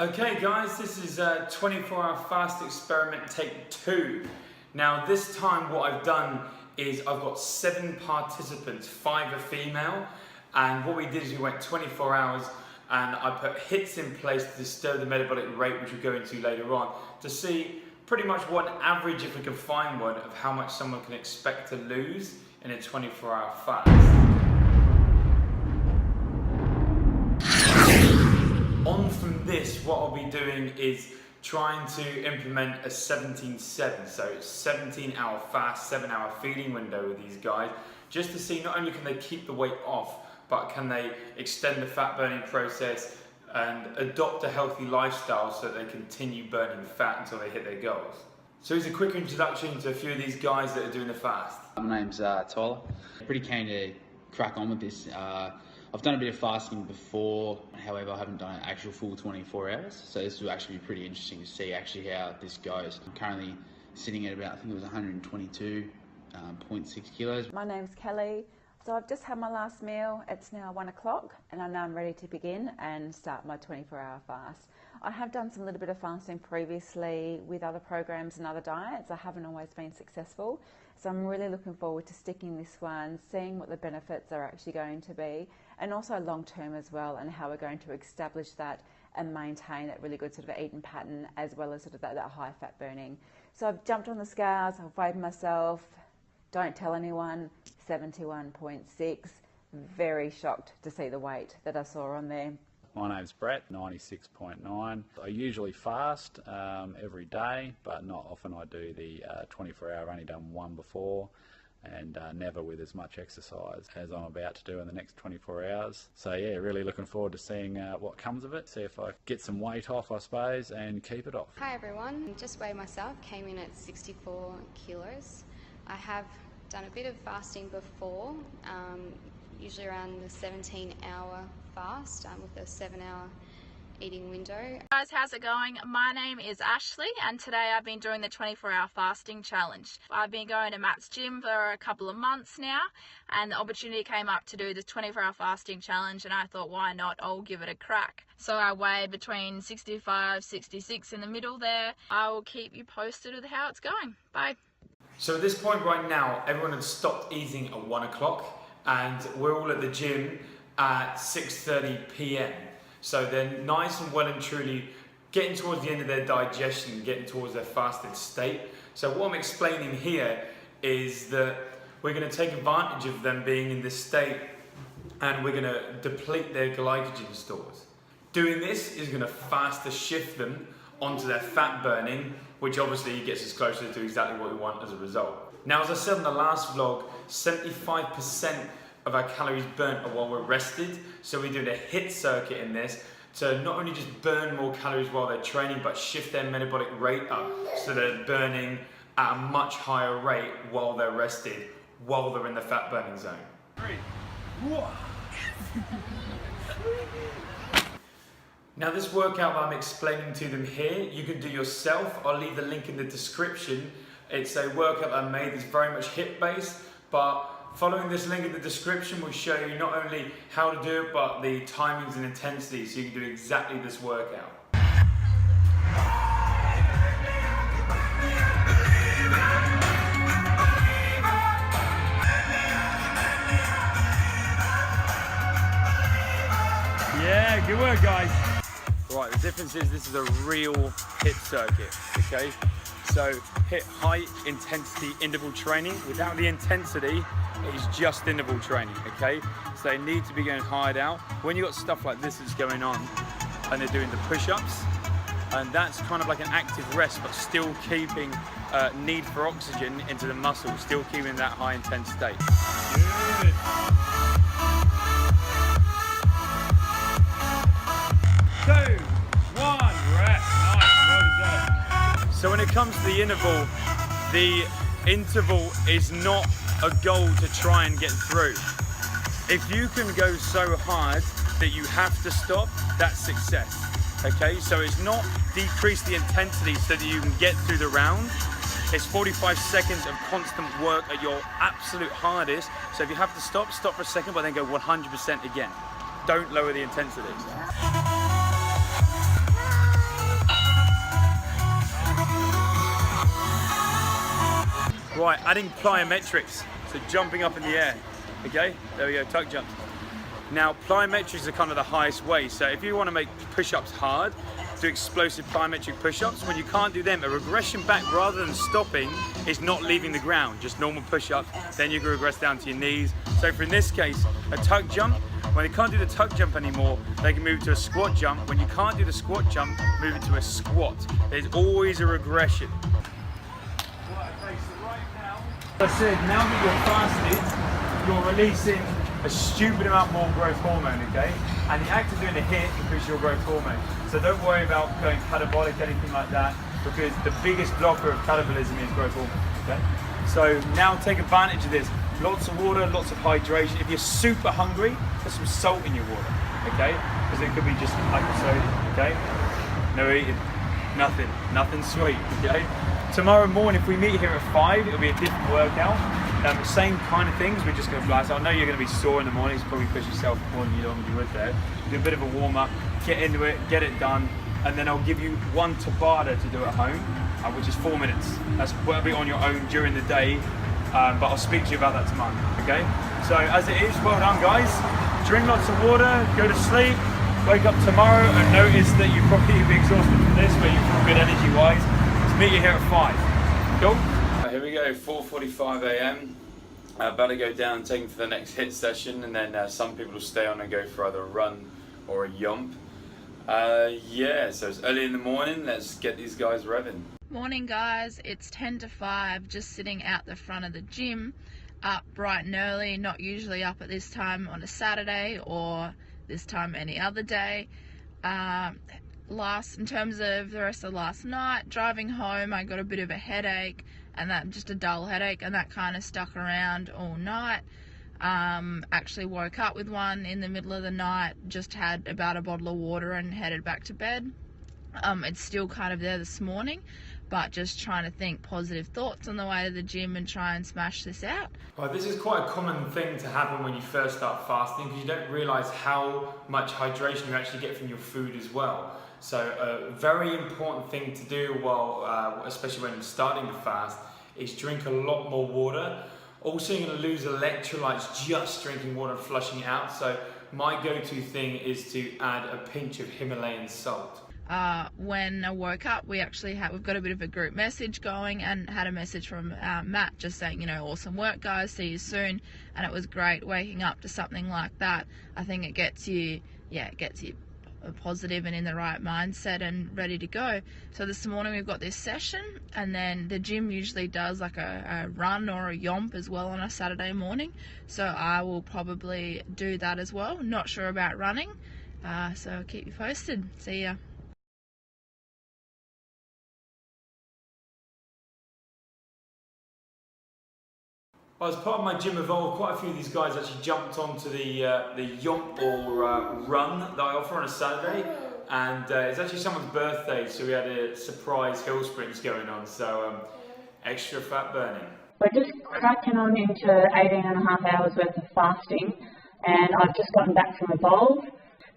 Okay guys, this is 24-hour fast experiment take 2. Now this time what I've done is I've got 7 participants, 5 are female, and what we did is we went 24 hours and I put HIITs in place to disturb the metabolic rate, which we'll go into later on, to see pretty much what average, if we can find one, of how much someone can expect to lose in a 24-hour fast. On from this, what I'll be doing is trying to implement a 17-7, so 17-hour fast, 7-hour feeding window with these guys, just to see not only can they keep the weight off, but can they extend the fat burning process and adopt a healthy lifestyle so that they continue burning fat until they hit their goals. So here's a quick introduction to a few of these guys that are doing the fast. My name's Tyler. Pretty keen to crack on with this. I've done a bit of fasting before, however I haven't done an actual full 24 hours, so this will actually be pretty interesting to see actually how this goes. I'm currently sitting at about, I think it was 122.6 kilos. My name's Kelly. So I've just had my last meal. It's now 1 o'clock and I'm now ready to begin and start my 24-hour fast. I have done some little bit of fasting previously with other programs and other diets. I haven't always been successful. So I'm really looking forward to sticking this one, seeing what the benefits are actually going to be, and also long term as well, and how we're going to establish that and maintain that really good sort of eating pattern, as well as sort of that high fat burning. So I've jumped on the scales, I've weighed myself, don't tell anyone, 71.6. Very shocked to see the weight that I saw on there. My name's Brett, 96.9. I usually fast every day, but not often. I do the 24 hour, only done one before, and never with as much exercise as I'm about to do in the next 24 hours. So yeah, really looking forward to seeing what comes of it, see if I get some weight off, I suppose, and keep it off. Hi everyone, just weighed myself, came in at 64 kilos. I have done a bit of fasting before, usually around the 17-hour fast with a 7-hour eating window. Guys, how's it going? My name is Ashley and today I've been doing the 24-hour fasting challenge. I've been going to Matt's gym for a couple of months now, and the opportunity came up to do the 24-hour fasting challenge, and I thought, why not? I'll give it a crack. So I weighed between 65, 66 in the middle there. I will keep you posted with how it's going. Bye. So at this point right now, everyone had stopped eating at 1 o'clock and we're all at the gym at 6:30 p.m. So they're nice and well and truly getting towards the end of their digestion, getting towards their fasted state. So what I'm explaining here is that we're going to take advantage of them being in this state and we're going to deplete their glycogen stores. Doing this is going to faster shift them onto their fat burning, which obviously gets us closer to exactly what we want as a result. Now, as I said in the last vlog, 75% of our calories burnt are while we're rested, so we're doing a HIIT circuit in this to not only just burn more calories while they're training, but shift their metabolic rate up so they're burning at a much higher rate while they're rested, while they're in the fat burning zone. 3, 1. Now this workout that I'm explaining to them here, you can do yourself. I'll leave the link in the description. It's a workout that I made that's very much HIIT based, but following this link in the description will show you not only how to do it, but the timings and intensity, so you can do exactly this workout. Yeah, good work guys. Right, the difference is this is a real HIIT circuit, okay? So HIIT, high intensity interval training. Without the intensity, it's just interval training, okay? So they need to be going hard out. When you've got stuff like this that's going on and they're doing the push-ups, and that's kind of like an active rest, but still keeping need for oxygen into the muscle, still keeping that high intense state. Good. So when it comes to the interval is not a goal to try and get through. If you can go so hard that you have to stop, that's success, okay? So it's not decrease the intensity so that you can get through the round. It's 45 seconds of constant work at your absolute hardest. So if you have to stop for a second, but then go 100% again. Don't lower the intensity. Right, adding plyometrics, so jumping up in the air. Okay, there we go, tuck jump. Now, plyometrics are kind of the highest way, so if you want to make push-ups hard, do explosive plyometric push-ups. When you can't do them, a regression back rather than stopping is not leaving the ground, just normal push-ups, then you can regress down to your knees. So for in this case, a tuck jump, when they can't do the tuck jump anymore, they can move to a squat jump. When you can't do the squat jump, move it to a squat. There's always a regression. Right, okay, so right now, as I said, now that you're fasted, you're releasing a stupid amount more growth hormone, okay? And the act of doing a HIIT increases your growth hormone. So don't worry about going catabolic, anything like that, because the biggest blocker of catabolism is growth hormone, okay? So now take advantage of this. Lots of water, lots of hydration. If you're super hungry, put some salt in your water, okay? Because it could be just hyposodium, okay? No eating, nothing sweet, okay? Tomorrow morning, if we meet here at 5, it'll be a different workout. Same kind of things, we're just going to blast. I know you're going to be sore in the morning, so probably push yourself more than you normally would there. Do a bit of a warm up, get into it, get it done, and then I'll give you one Tabata to do at home, which is 4 minutes. That's will be on your own during the day, but I'll speak to you about that tomorrow, okay? So as it is, well done guys. Drink lots of water, go to sleep, wake up tomorrow and notice that you probably be exhausted from this, but you feel good energy-wise. Let's meet you here at 5. Cool? Here we go, 4:45 a.m. About to go down, taking for the next HIIT session, and then some people will stay on and go for either a run or a yomp. Yeah, so it's early in the morning. Let's get these guys revving. Morning guys, it's 10 to 5, just sitting out the front of the gym, up bright and early, not usually up at this time on a Saturday or this time any other day. In terms of the rest of last night, driving home, I got a bit of a headache, and that just a dull headache, and that kind of stuck around all night. Actually woke up with one in the middle of the night, just had about a bottle of water and headed back to bed. It's still kind of there this morning, but just trying to think positive thoughts on the way to the gym and try and smash this out. Well, this is quite a common thing to happen when you first start fasting, because you don't realise how much hydration you actually get from your food as well. So a very important thing to do while, especially when starting to fast, is drink a lot more water. Also, you're going to lose electrolytes just drinking water and flushing it out. So my go-to thing is to add a pinch of Himalayan salt. When I woke up, we've got a bit of a group message going, and had a message from Matt just saying, awesome work guys, see you soon. And it was great waking up to something like that. I think it gets you positive and in the right mindset and ready to go. So this morning we've got this session, and then the gym usually does like a run or a yomp as well on a Saturday morning, so I will probably do that as well. Not sure about running, so I'll keep you posted. See ya. Well, as part of my Gym Evolve, quite a few of these guys actually jumped onto the yomp or run that I offer on a Saturday, and it's actually someone's birthday, so we had a surprise hill sprints going on, so extra fat burning. We're just cracking on into 18 and a half hours worth of fasting, and I've just gotten back from Evolve.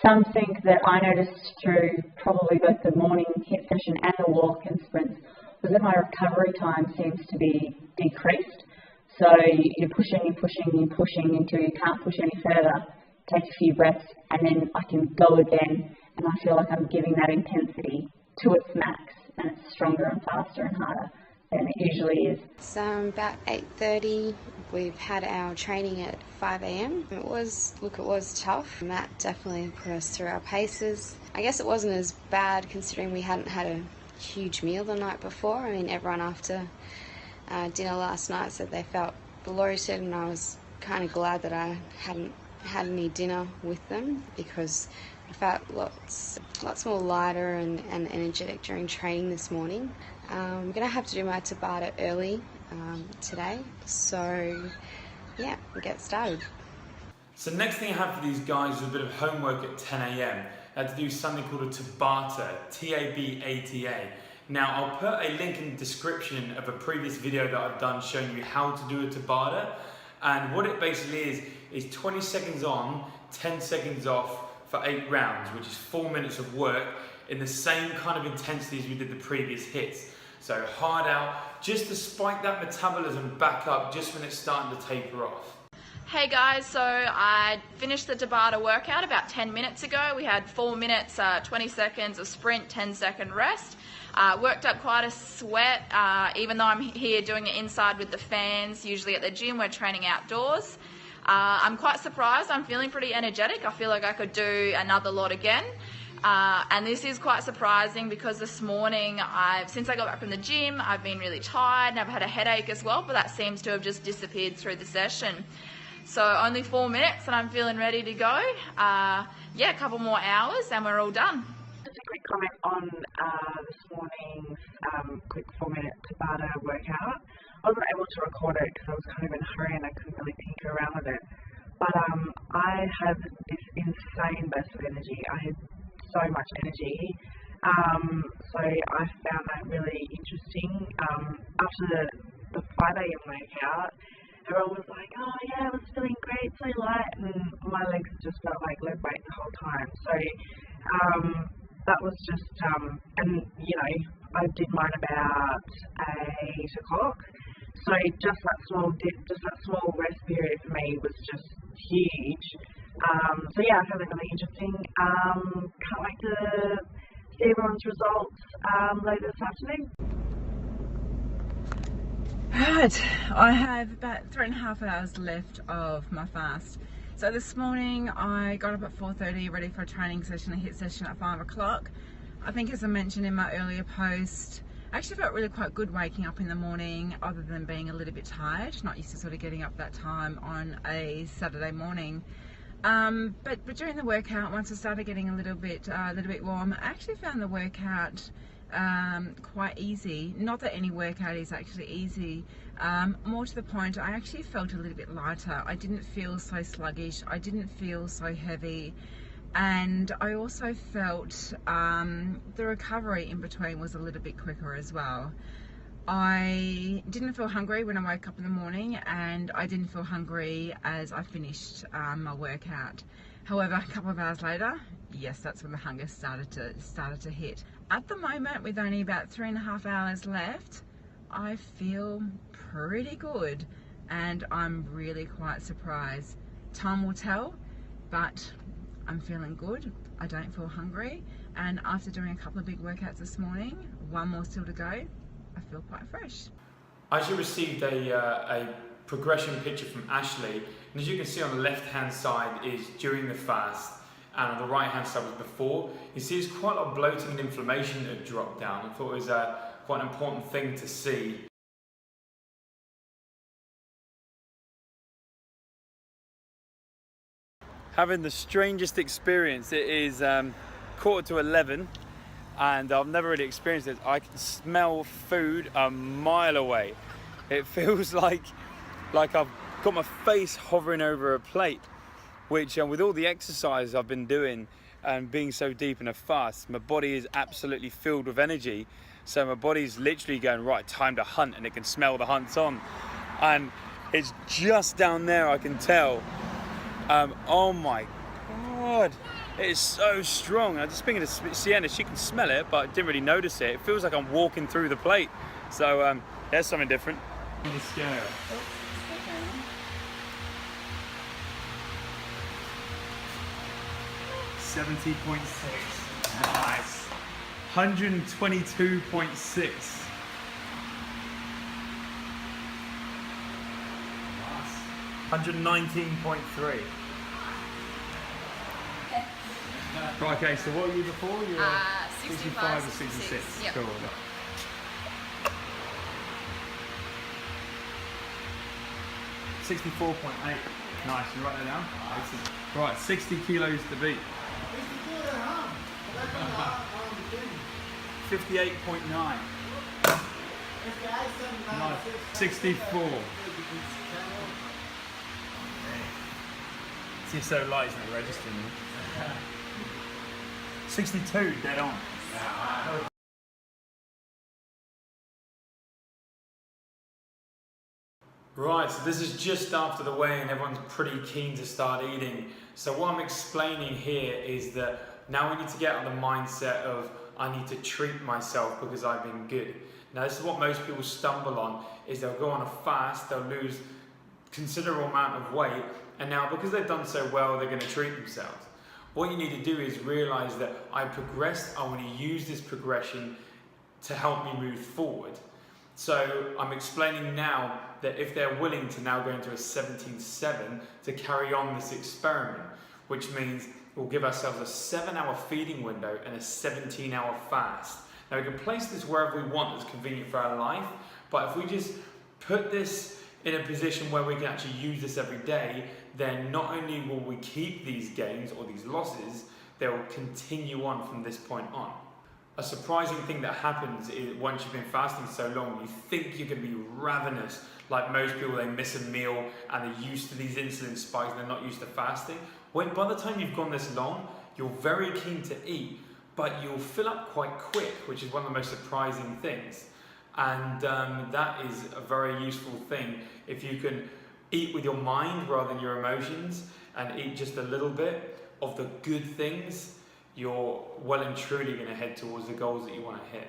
Something that I noticed through probably both the morning HIIT session and the walk and sprints was that my recovery time seems to be decreased. So you're pushing until you can't push any further. Take a few breaths, and then I can go again, and I feel like I'm giving that intensity to its max, and it's stronger and faster and harder than it usually is. So about 8:30, we've had our training at 5 a.m. It was tough. Matt definitely put us through our paces. I guess it wasn't as bad considering we hadn't had a huge meal the night before. I mean, everyone after dinner last night said they felt bloated, and I was kind of glad that I hadn't had any dinner with them, because I felt lots more lighter and energetic during training this morning. I'm going to have to do my Tabata early today, so yeah, we'll get started. So next thing I have for these guys is a bit of homework at 10 a.m. I had to do something called a Tabata, T-A-B-A-T-A. Now I'll put a link in the description of a previous video that I've done showing you how to do a Tabata, and what it basically is 20 seconds on, 10 seconds off for 8 rounds, which is 4 minutes of work in the same kind of intensity as we did the previous hits. So hard out, just to spike that metabolism back up just when it's starting to taper off. Hey guys, so I finished the Tabata workout about 10 minutes ago. We had 4 minutes, 20 seconds of sprint, 10-second rest. Worked up quite a sweat, even though I'm here doing it inside with the fans. Usually at the gym, we're training outdoors. I'm quite surprised. I'm feeling pretty energetic. I feel like I could do another lot again. And this is quite surprising because this morning, since I got back from the gym, I've been really tired and I've had a headache as well, but that seems to have just disappeared through the session. So only 4 minutes and I'm feeling ready to go. Yeah, a couple more hours and we're all done. Just a quick comment on this morning's quick 4-minute Tabata workout. I wasn't able to record it because I was kind of in a hurry and I couldn't really tinker around with it. But I had this insane burst of energy. I had so much energy. So I found that really interesting. After the 5 a.m. workout, everyone was like, oh yeah, I was feeling great, so light, and my legs just felt like lead weight the whole time. So that was just, and you know, I did mine about 8 o'clock. So just that small dip, just that small rest period for me was just huge. So yeah, I found it really interesting. Can't wait to see everyone's results later this afternoon. Right, I have about 3.5 hours left of my fast. So this morning I got up at 4:30, ready for a training session, a HIIT session at 5 o'clock. I think as I mentioned in my earlier post, I actually felt really quite good waking up in the morning, other than being a little bit tired, not used to sort of getting up that time on a Saturday morning. But during the workout, once I started getting a little bit warm, I actually found the workout quite easy. Not that any workout is actually easy. More to the point, I actually felt a little bit lighter. I didn't feel so sluggish. I didn't feel so heavy. And I also felt the recovery in between was a little bit quicker as well. I didn't feel hungry when I woke up in the morning, and I didn't feel hungry as I finished my workout. However, a couple of hours later, yes, that's when the hunger started to hit. At the moment, with only about 3.5 hours left, I feel pretty good, and I'm really quite surprised. Time will tell, but I'm feeling good. I don't feel hungry, and after doing a couple of big workouts this morning, one more still to go, I feel quite fresh. I actually received a progression picture from Ashley, and as you can see on the left hand side is during the fast, and on the right hand side was before. You see there's quite a lot of bloating and inflammation that had dropped down. I thought it was quite an important thing to see. Having the strangest experience. It is 11:15 and I've never really experienced this. I can smell food a mile away. It feels like I've got my face hovering over a plate, which with all the exercise I've been doing and being so deep in a fast, my body is absolutely filled with energy. So my body's literally going, right, time to hunt, and it can smell the hunt's on. And it's just down there, I can tell. Oh my God, it is so strong. I was just thinking of Sienna, she can smell it, but I didn't really notice it. It feels like I'm walking through the plate. So there's something different. On the scale. 70.6. Nice. 122.6. 119.3. Right, okay, so what were you before? You were 65 or 66. Yep. Cool. 64.8. Nice, you write that down? Excellent. Right, 60 kilos to beat. 58.9. Nice. 64. It's so light, it's not registering. 62, dead on. Right, so this is just after the weigh-in, everyone's pretty keen to start eating. So what I'm explaining here is that now we need to get on the mindset of I need to treat myself because I've been good. Now this is what most people stumble on, is they'll go on a fast, they'll lose considerable amount of weight, and now because they've done so well, they're going to treat themselves. What you need to do is realize that I progressed, I want to use this progression to help me move forward. So I'm explaining now that if they're willing to now go into a 17-7 to carry on this experiment, which means we'll give ourselves a 7-hour feeding window and a 17-hour fast. Now we can place this wherever we want that's convenient for our life, but if we just put this in a position where we can actually use this every day, then not only will we keep these gains or these losses, they will continue on from this point on. A surprising thing that happens is once you've been fasting so long, you think you're going to be ravenous. Like most people, they miss a meal and they're used to these insulin spikes, they're not used to fasting. When by the time you've gone this long, you're very keen to eat, but you'll fill up quite quick, which is one of the most surprising things. And that is a very useful thing. If you can eat with your mind rather than your emotions and eat just a little bit of the good things, you're well and truly going to head towards the goals that you want to hit.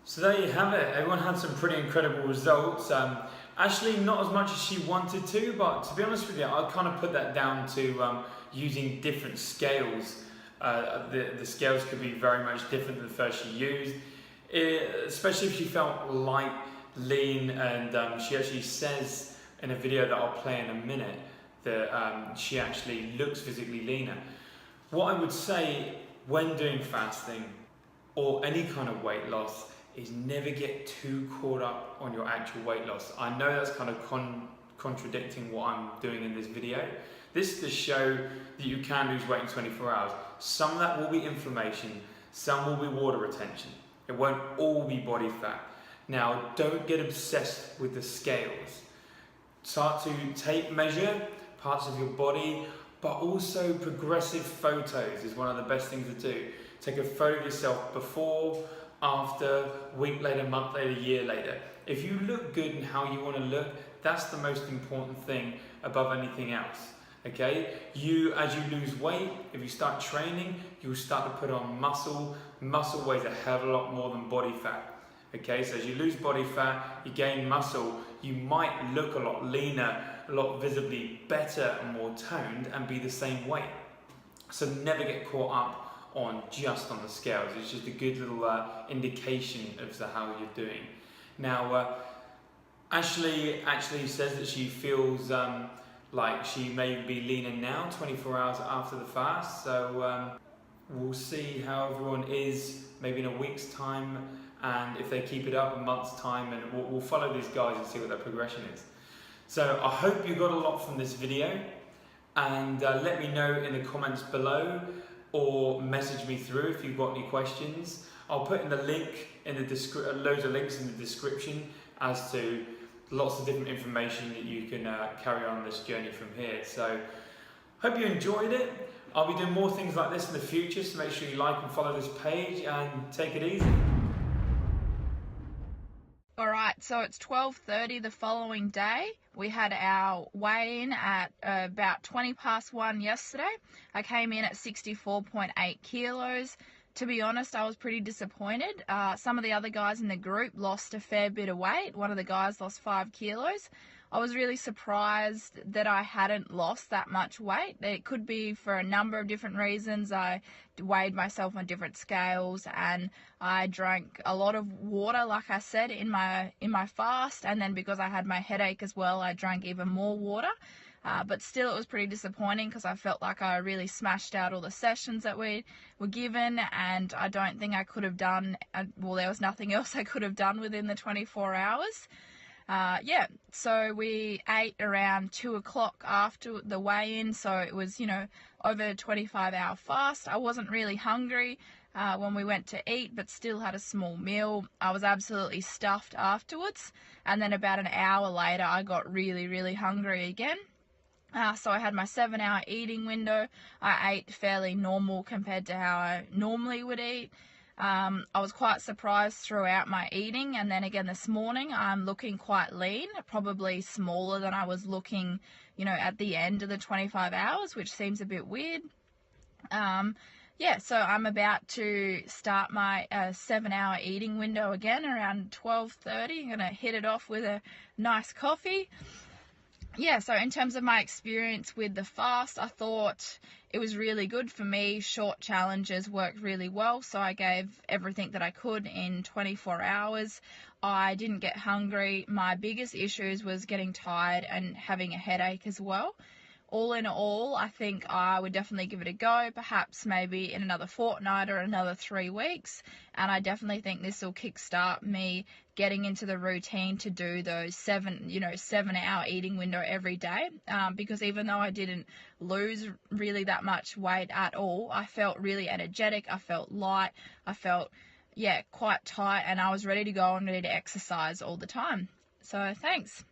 So there you have it. Everyone had some pretty incredible results. Ashley, not as much as she wanted to, but to be honest with you, I kind of put that down to using different scales. The scales could be very much different than the first she used, especially if she felt light, lean, and she actually says in a video that I'll play in a minute that she actually looks physically leaner. What I would say when doing fasting or any kind of weight loss is never get too caught up on your actual weight loss. I know that's kind of contradicting what I'm doing in this video. This is to show that you can lose weight in 24 hours. Some of that will be inflammation, some will be water retention. It won't all be body fat. Now, don't get obsessed with the scales. Start to tape measure parts of your body, but also progressive photos is one of the best things to do. Take a photo of yourself before, after, week later, month later, year later. If you look good in how you want to look, that's the most important thing above anything else. Okay, as you lose weight, if you start training, you'll start to put on muscle. Muscle weighs a hell of a lot more than body fat. Okay, so as you lose body fat, you gain muscle, you might look a lot leaner, a lot visibly better and more toned, and be the same weight. So never get caught up on just on the scales. It's just a good little indication of how you're doing. Now, Ashley actually says that she feels like she may be leaner now, 24 hours after the fast. So we'll see how everyone is maybe in a week's time, and if they keep it up a month's time, and we'll follow these guys and see what their progression is. So I hope you got a lot from this video, and let me know in the comments below or message me through if you've got any questions. I'll put in the link in the loads of links in the description as to lots of different information that you can carry on this journey from here. So hope you enjoyed it. I'll be doing more things like this in the future, so make sure you like and follow this page and take it easy. Alright, so it's 12:30 the following day. We had our weigh-in at about 1:20 yesterday. I came in at 64.8 kilos. To be honest, I was pretty disappointed. Some of the other guys in the group lost a fair bit of weight. One of the guys lost 5 kilos. I was really surprised that I hadn't lost that much weight. It could be for a number of different reasons. I weighed myself on different scales, and I drank a lot of water, like I said, in my fast. And then because I had my headache as well, I drank even more water. But still, it was pretty disappointing because I felt like I really smashed out all the sessions that we were given, and I don't think I could have done, well, there was nothing else I could have done within the 24 hours. Yeah, so we ate around 2 o'clock after the weigh-in, so it was, over a 25-hour fast. I wasn't really hungry when we went to eat, but still had a small meal. I was absolutely stuffed afterwards, and then about an hour later, I got really, really hungry again. So I had my 7-hour eating window. I ate fairly normal compared to how I normally would eat. I was quite surprised throughout my eating, and then again this morning I'm looking quite lean, probably smaller than I was looking, at the end of the 25 hours, which seems a bit weird. Yeah, so I'm about to start my 7-hour eating window again around 12:30. I'm going to hit it off with a nice coffee. Yeah, so in terms of my experience with the fast, I thought it was really good for me. Short challenges worked really well, so I gave everything that I could in 24 hours. I didn't get hungry. My biggest issues was getting tired and having a headache as well. All in all, I think I would definitely give it a go, perhaps maybe in another fortnight or another 3 weeks. And I definitely think this will kickstart me getting into the routine to do those 7-hour eating window every day. Because even though I didn't lose really that much weight at all, I felt really energetic. I felt light. I felt, quite tight, and I was ready to go and ready to exercise all the time. So thanks.